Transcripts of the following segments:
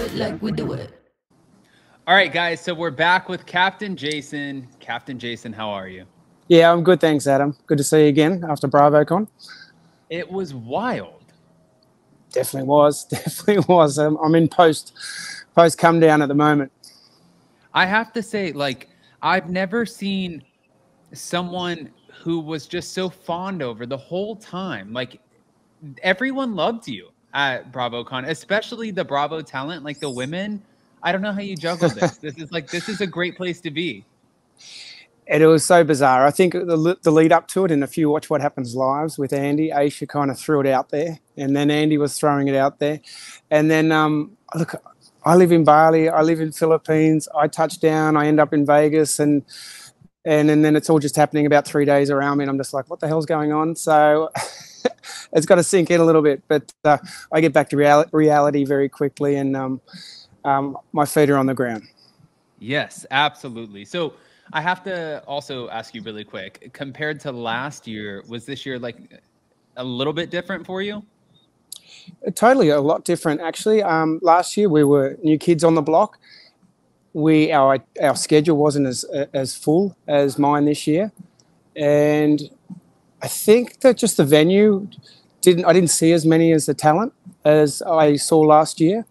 it like we do it. All right, guys. So we're back with Captain Jason. Captain Jason, how are you? Yeah, I'm good. Thanks, Adam. Good to see you again after BravoCon. It was wild. Definitely was. Definitely was. I'm in post come down at the moment. I have to say, like, I've never seen someone who was just so fawned over the whole time. Like, everyone loved you at BravoCon, especially the Bravo talent, like the women. I don't know how you juggle this. This is a great place to be. And it was so bizarre. I think the lead up to it, and if you watch What Happens Lives with Andy, Aisha kind of threw it out there, and then Andy was throwing it out there. And then, look, I live in Bali, I live in Philippines, I touch down, I end up in Vegas, and then it's all just happening about 3 days around me, and I'm just like, what the hell's going on? So it's got to sink in a little bit, but I get back to reality very quickly, and my feet are on the ground. Yes, absolutely. So I have to also ask you really quick, compared to last year, was this year like a little bit different for you? Totally, a lot different, actually. Last year we were new kids on the block. Our schedule wasn't as full as mine this year, and I think that just the venue I didn't see as many as the talent as I saw last year,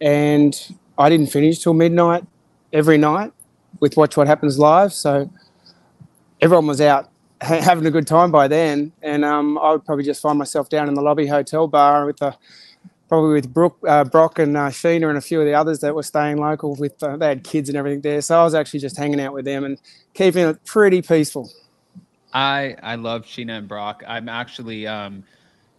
and I didn't finish till midnight every night with Watch What Happens Live. So everyone was out having a good time by then, and I would probably just find myself down in the lobby hotel bar with Brock and Sheena and a few of the others that were staying local. They had kids and everything there, so I was actually just hanging out with them and keeping it pretty peaceful. I love Sheena and Brock. I'm actually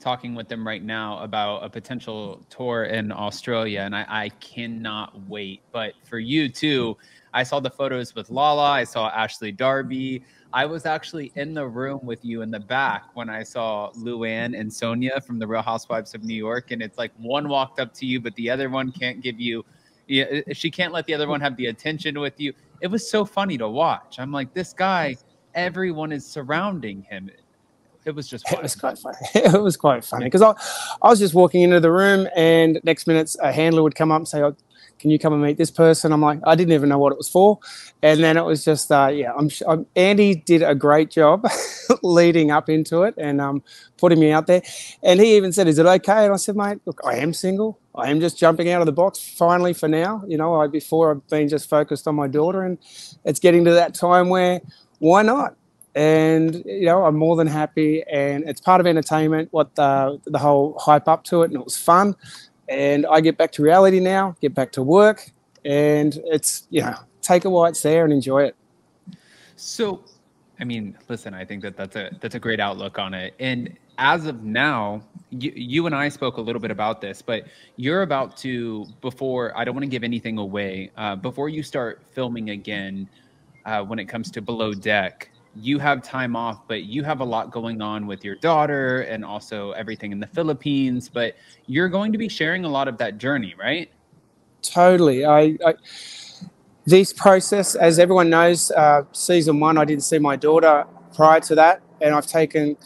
talking with them right now about a potential tour in Australia, and I cannot wait. But for you too, I saw the photos with Lala. I saw Ashley Darby. I was actually in the room with you in the back when I saw Luann and Sonia from the Real Housewives of New York. And it's like one walked up to you, but the other one can't give you, she can't let the other one have the attention with you. It was so funny to watch. I'm like, this guy, everyone is surrounding him. It was just wild. It was quite funny. It was quite funny because I was just walking into the room, and next minute a handler would come up and say, "Oh, can you come and meet this person?" I'm like, I didn't even know what it was for. And then it was just, Andy did a great job leading up into it and putting me out there. And he even said, "Is it okay?" And I said, "Mate, look, I am single. I am just jumping out of the box finally for now. You know, before I've been just focused on my daughter, and it's getting to that time where why not? And, you know, I'm more than happy, and it's part of entertainment, what the whole hype up to it, and it was fun. And I get back to reality now, get back to work, and it's, take it while it's there and enjoy it." So, I mean, listen, I think that's a great outlook on it. And as of now, you and I spoke a little bit about this, but you're about to, before, I don't want to give anything away, before you start filming again, when it comes to Below Deck, you have time off, but you have a lot going on with your daughter and also everything in the Philippines, but you're going to be sharing a lot of that journey, right? Totally. This process, as everyone knows, season 1, I didn't see my daughter prior to that, and I've taken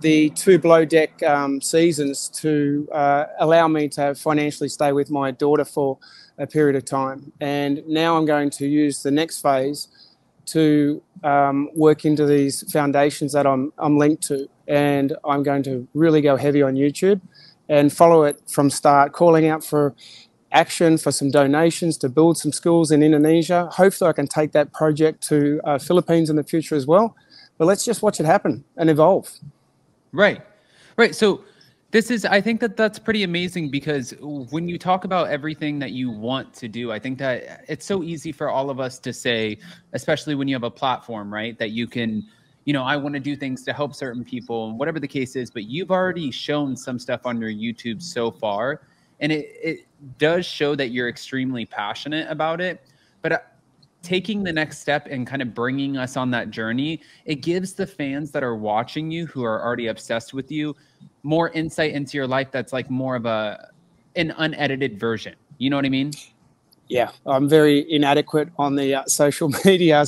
the 2 Below Deck seasons to allow me to financially stay with my daughter for a period of time. And now I'm going to use the next phase to work into these foundations that I'm linked to, and I'm going to really go heavy on YouTube and follow it from start, calling out for action, for some donations to build some schools in Indonesia. Hopefully I can take that project to Philippines in the future as well, but let's just watch it happen and evolve. Right. So I think that's pretty amazing, because when you talk about everything that you want to do, I think that it's so easy for all of us to say, especially when you have a platform, right, that you can, I want to do things to help certain people and whatever the case is, but you've already shown some stuff on your YouTube so far, and it does show that you're extremely passionate about it. But taking the next step and kind of bringing us on that journey, it gives the fans that are watching you, who are already obsessed with you, more insight into your life that's like more of an unedited version. You know what I mean? Yeah, I'm very inadequate on the social media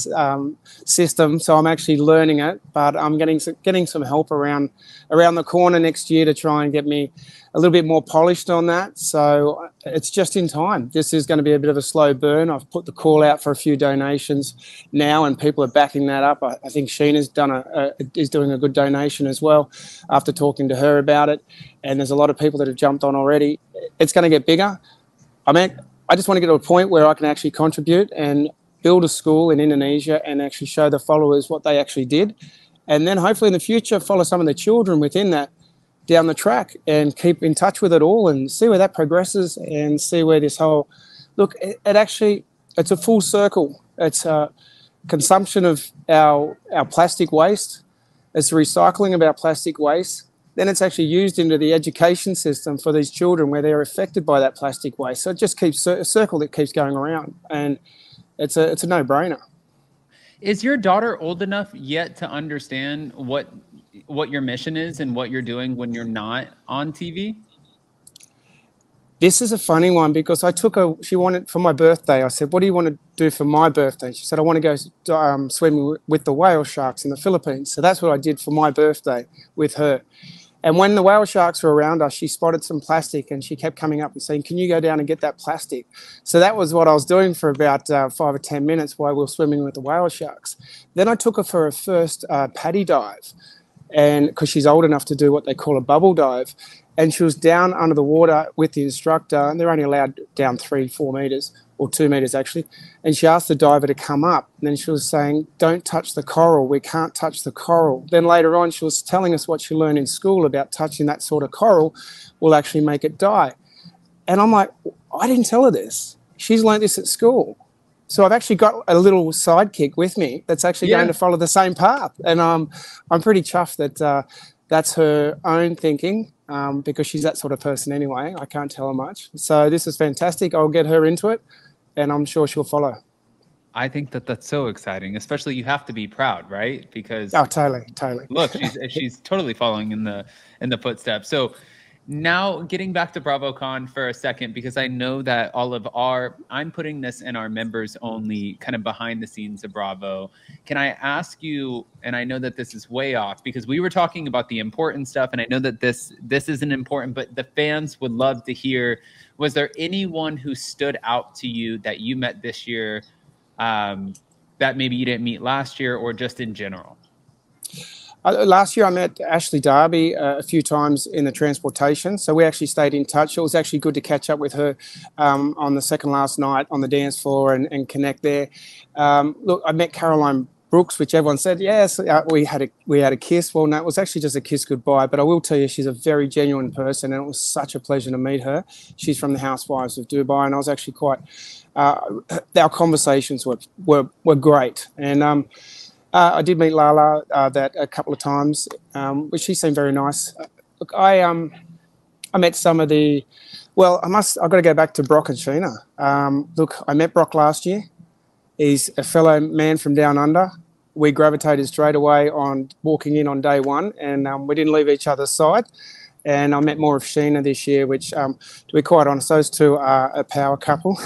system, so I'm actually learning it. But I'm getting some help around the corner next year to try and get me a little bit more polished on that. So it's just in time. This is going to be a bit of a slow burn. I've put the call out for a few donations now, and people are backing that up. I think Sheena's is doing a good donation as well after talking to her about it. And there's a lot of people that have jumped on already. It's going to get bigger. I just want to get to a point where I can actually contribute and build a school in Indonesia and actually show the followers what they actually did. And then hopefully in the future, follow some of the children within that down the track and keep in touch with it all and see where that progresses and see where this whole, look, it's a full circle. It's a consumption of our plastic waste. It's the recycling of our plastic waste. Then it's actually used into the education system for these children where they're affected by that plastic waste. So it just keeps a circle that keeps going around, and it's a no-brainer. Is your daughter old enough yet to understand what your mission is and what you're doing when you're not on TV? This is a funny one because she wanted, for my birthday, I said, what do you want to do for my birthday? She said, I want to go swimming with the whale sharks in the Philippines. So that's what I did for my birthday with her. And when the whale sharks were around us, she spotted some plastic and she kept coming up and saying, can you go down and get that plastic? So that was what I was doing for about 5 or 10 minutes while we were swimming with the whale sharks. Then I took her for her first paddy dive, and because she's old enough to do what they call a bubble dive. And she was down under the water with the instructor, and they're only allowed down 3-4 meters, or 2 meters actually. And she asked the diver to come up. And then she was saying, don't touch the coral. We can't touch the coral. Then later on, she was telling us what she learned in school about touching that sort of coral will actually make it die. And I'm like, I didn't tell her this. She's learned this at school. So I've actually got a little sidekick with me that's actually going to follow the same path. And I'm pretty chuffed that that's her own thinking. Because she's that sort of person anyway. I can't tell her much. So this is fantastic. I'll get her into it, and I'm sure she'll follow. I think that's so exciting, especially you have to be proud, right? Because totally. Look, she's totally following in the footsteps. So now getting back to BravoCon for a second, because I know that I'm putting this in our members only kind of behind the scenes of Bravo. Can I ask you, and I know that this is way off because we were talking about the important stuff, and I know that this isn't important, but the fans would love to hear, was there anyone who stood out to you that you met this year that maybe you didn't meet last year, or just in general? Last year I met Ashley Darby a few times in the transportation, so we actually stayed in touch. It was actually good to catch up with her on the second last night on the dance floor and connect there. Look, I met Caroline Brooks, which everyone said, yes, we had a kiss. Well, no, it was actually just a kiss goodbye, but I will tell you she's a very genuine person, and it was such a pleasure to meet her. She's from the Housewives of Dubai, and I was actually quite, our conversations were great. And I did meet Lala that a couple of times, but she seemed very nice. Look, I met some of the, well, I've got to go back to Brock and Sheena. Look, I met Brock last year. He's a fellow man from down under. We gravitated straight away on walking in on day one, and we didn't leave each other's side. And I met more of Sheena this year, which, to be quite honest, those two are a power couple.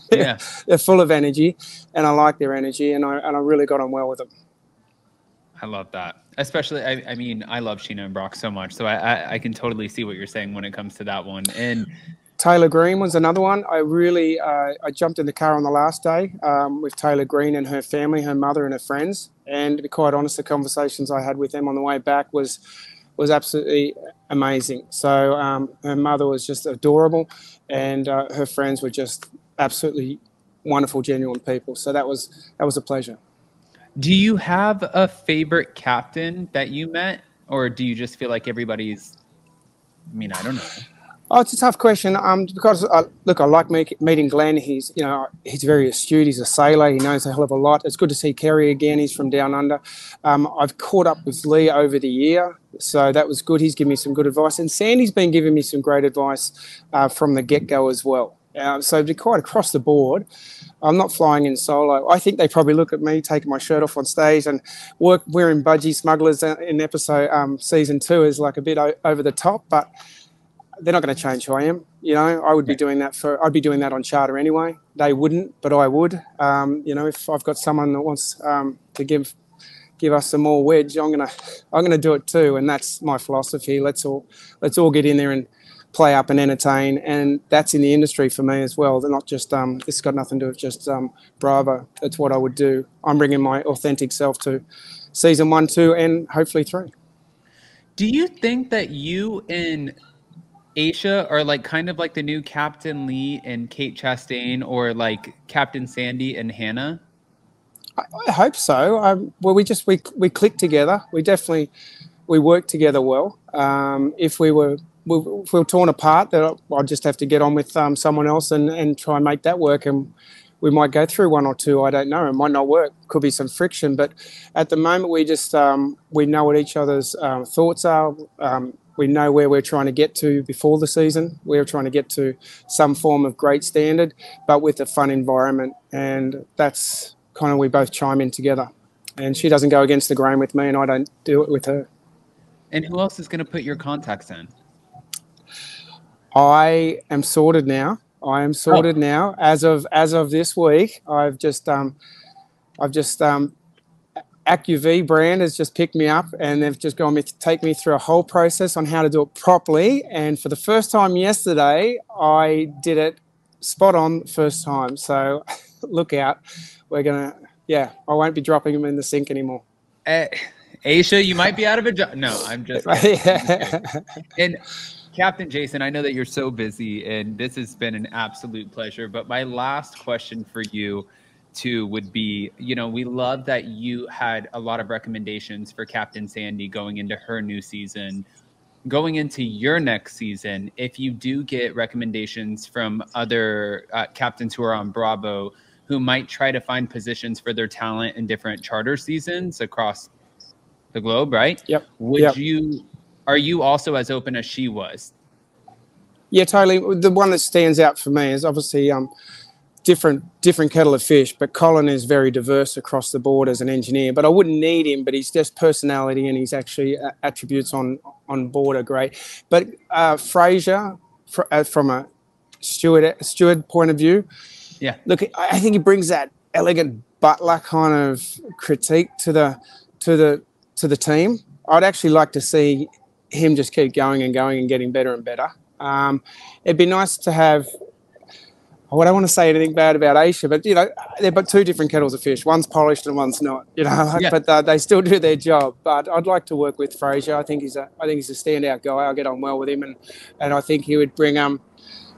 Yeah, they're full of energy, and I like their energy, and I really got on well with them. I love that. Especially, I mean, I love Sheena and Brock so much, so I can totally see what you're saying when it comes to that one. And Taylor Green was another one. I really, I jumped in the car on the last day with Taylor Green and her family, her mother and her friends. And to be quite honest, the conversations I had with them on the way back was absolutely amazing. So her mother was just adorable, and her friends were just absolutely wonderful, genuine people. So that was a pleasure. Do you have a favorite captain that you met, or do you just feel like everybody's, I mean, I don't know. Oh, it's a tough question. Because look, I like meeting Glenn. He's very astute. He's a sailor. He knows a hell of a lot. It's good to see Kerry again. He's from down under. I've caught up with Lee over the year, so that was good. He's given me some good advice, and Sandy's been giving me some great advice from the get-go as well. So to be quite across the board, I'm not flying in solo. I think they probably look at me taking my shirt off on stage and wearing budgie smugglers in episode season 2 is like a bit over the top, but they're not going to change who I am. You know, I would be doing that I'd be doing that on charter anyway. They wouldn't, but I would. You know, if I've got someone that wants to give us some more wedge, I'm gonna do it too, and that's my philosophy. Let's all get in there and play up and entertain, and that's in the industry for me as well. They're not just this got nothing to do with just Bravo. That's what I would do. I'm bringing my authentic self to season 1, 2, and hopefully 3. Do you think that you and Aisha are like kind of like the new Captain Lee and Kate Chastain, or like Captain Sandy and Hannah? I hope so. Well, we click together. We work together well. If we were torn apart, then I'll just have to get on with someone else and try and make that work. And we might go through 1 or 2. I don't know. It might not work. Could be some friction. But at the moment, we just we know what each other's thoughts are. We know where we're trying to get to before the season. We're trying to get to some form of great standard, but with a fun environment. And that's kind of, we both chime in together. And she doesn't go against the grain with me, and I don't do it with her. And who else is going to put your contacts in? I am sorted now. Now. As of this week, I've just AccuV brand has just picked me up, and they've just gone to take me through a whole process on how to do it properly. And for the first time yesterday, I did it spot on first time. So look out. I won't be dropping them in the sink anymore. Aisha, you might be out of a job. No, I'm just And Captain Jason, I know that you're so busy, and this has been an absolute pleasure. But my last question for you, too, would be, you know, we love that you had a lot of recommendations for Captain Sandy going into her new season. Going into your next season, if you do get recommendations from other captains who are on Bravo, who might try to find positions for their talent in different charter seasons across the globe, right? Yep. Are you also as open as she was? Yeah, totally. The one that stands out for me is obviously different kettle of fish, but Colin is very diverse across the board as an engineer. But I wouldn't need him, but he's just personality and his actually attributes on board are great. But Fraser, from a steward point of view, yeah, look, I think he brings that elegant butler kind of critique to the team. I'd actually like to see him just keep going and getting better and better. It'd be nice to have. I don't want to say anything bad about Aisha, but you know, they're but 2 different kettles of fish. One's polished and one's not. You know, yeah. But they still do their job. But I'd like to work with Fraser. I think he's a standout guy. I'll get on well with him, and I think he would bring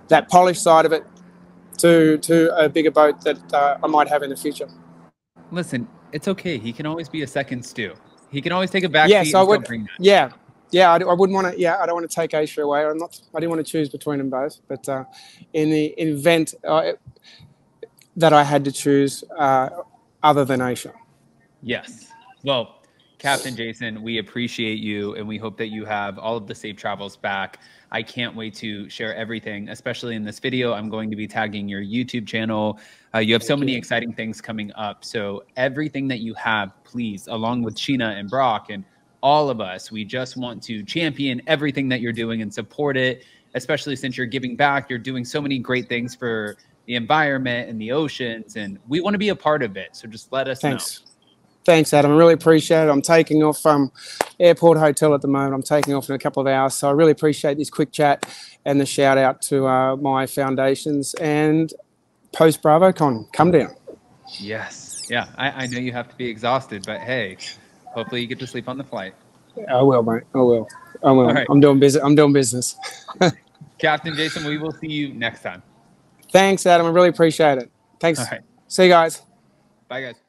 that polished side of it to a bigger boat that I might have in the future. Listen, it's okay. He can always be a second stew. He can always take a back seat. I would. Yeah, I wouldn't want to. Yeah, I don't want to take Aisha away. I didn't want to choose between them both. But in the event that I had to choose, other than Aisha. Yes. Well, Captain Jason, we appreciate you, and we hope that you have all of the safe travels back. I can't wait to share everything, especially in this video. I'm going to be tagging your YouTube channel. You have so many exciting things coming up. So everything that you have, please, along with Sheena and Brock and all of us, we just want to champion everything that you're doing and support it, especially since you're giving back. You're doing so many great things for the environment and the oceans, and we want to be a part of it. So just let us know. Thanks, Adam. I really appreciate it. I'm taking off from Airport Hotel at the moment. I'm taking off in a couple of hours. So I really appreciate this quick chat and the shout out to my foundations and post BravoCon. Come down. Yes. Yeah. I know you have to be exhausted, but hey, hopefully you get to sleep on the flight. I will, mate. I will. Right. I'm doing business. Captain Jason, we will see you next time. Thanks, Adam. I really appreciate it. Thanks. All right. See you guys. Bye, guys.